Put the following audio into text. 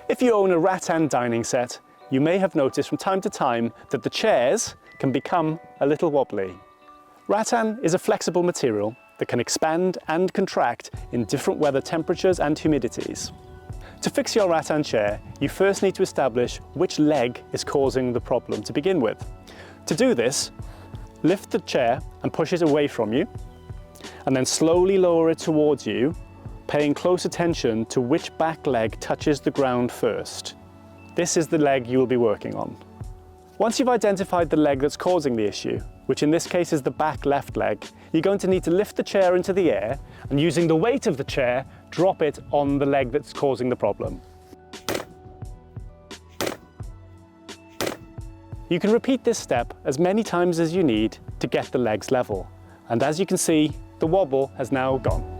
If you own a Rattan dining set, you may have noticed from time to time that the chairs can become a little wobbly. Rattan is a flexible material that can expand and contract in different weather temperatures and humidities. To fix your Rattan chair, you first need to establish which leg is causing the problem to begin with. To do this, lift the chair and push it away from you, and then slowly lower it towards you, paying close attention to which back leg touches the ground first. This is the leg you will be working on. Once you've identified the leg that's causing the issue, which in this case is the back left leg, you're going to need to lift the chair into the air and, using the weight of the chair, drop it on the leg that's causing the problem. You can repeat this step as many times as you need to get the legs level. And as you can see, the wobble has now gone.